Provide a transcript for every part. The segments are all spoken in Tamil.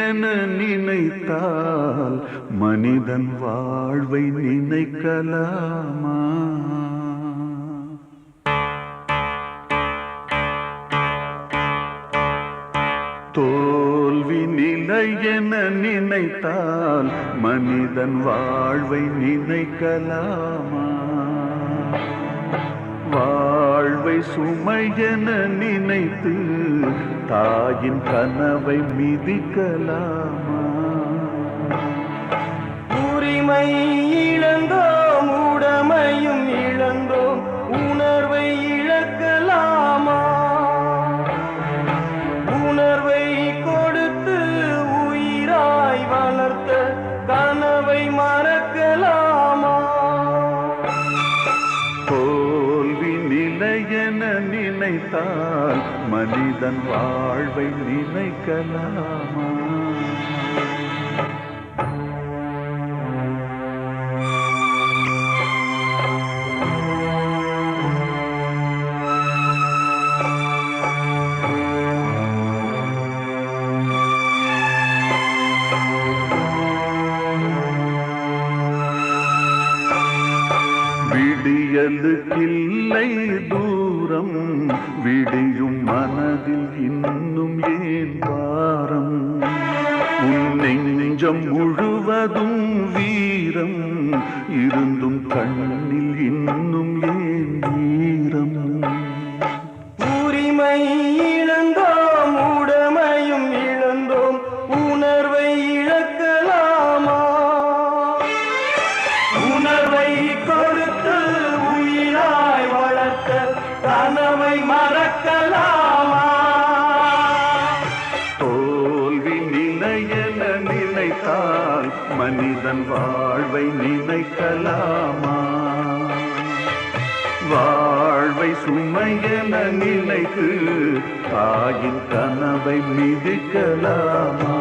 என நினைத்தால் மனிதன் வாழ்வை நினைக்கலாமா? தோல்வி நிலை என நினைத்தால் மனிதன் வாழ்வை நினைக்கலாமா? வாழ்வை சுமை என நினைத்து தாயின் கனவை மிதிக்கலாமா? உரிமை இழந்தோம், உடமையும் இழந்தோம், உணர்வை இழக்கலாமா? உணர்வை கொடுத்து உயிராய் வளர்த்த கனவை மறக்கலாமா? தோல்வி நிலை என நினைத்தால் மனிதன் வாழ்வை நினைக்கலாமா? விடியலுக்கில்லை தூரம், விடியும் மனதில் இன்னும் ஏன் வாரம்? உன் நெஞ்சம் முழுவதும் வீரம் இருந்தும் கண்ணில் இன்னும் ஏன் ஈரம்? உரிமை இழந்தோம், உடமையும் இழந்தோம், உணர்வை இழக்கலாமா? உணர்வை கொடுத்து உயிராய் வளர்த்த கனவை மறக்கலாமா? தோல்வி நிலை என நினைத்தால் மனிதன் வாழ்வை நினைக்கலாமா? வாழ்வை சுமை என நினைத்து தாயின் கனவை மிதிக்கலாமா?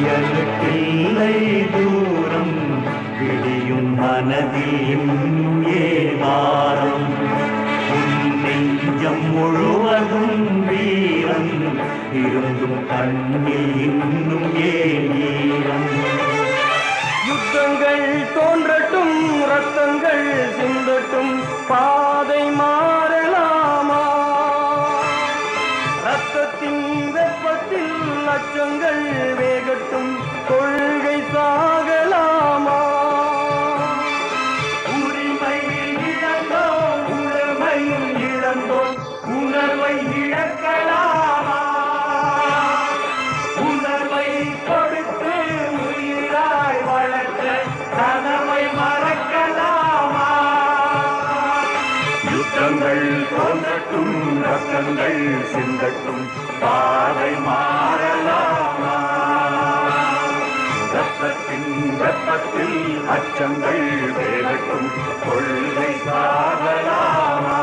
விடியலுக்கில்லை தூரம், விடியும் மனதில் இன்னும் ஏவாரம். உன் நெஞ்சம் முழுவதும் வீரம் இருந்தும் கண்ணில் இன்னும் ஏன்? யுத்தங்கள் தோன்றட்டும், ரத்தங்கள் சிந்தட்டும், பாதை மாறலாமா? ரத்தத்தின் வெப்பத்தில் லட்சங்கள் வேகட்டும், கொள்கை சாகலாமா? உரிமை இழந்தோம், உடமையும் இழந்தோம், உணர்வை இழக்கலாமா? உணர்வை கொடுத்து உயிராய் வளர்த்த கனவை மறக்கலாமா? யுத்தங்கள் தோன்றட்டும், ரத்தங்கள் சிந்தட்டும், பாதை மாறலாமா? ரத்தத்தின் வெப்பத்தில் அச்சங்கள் வேகட்டும், கொள்கை சாகலாமா?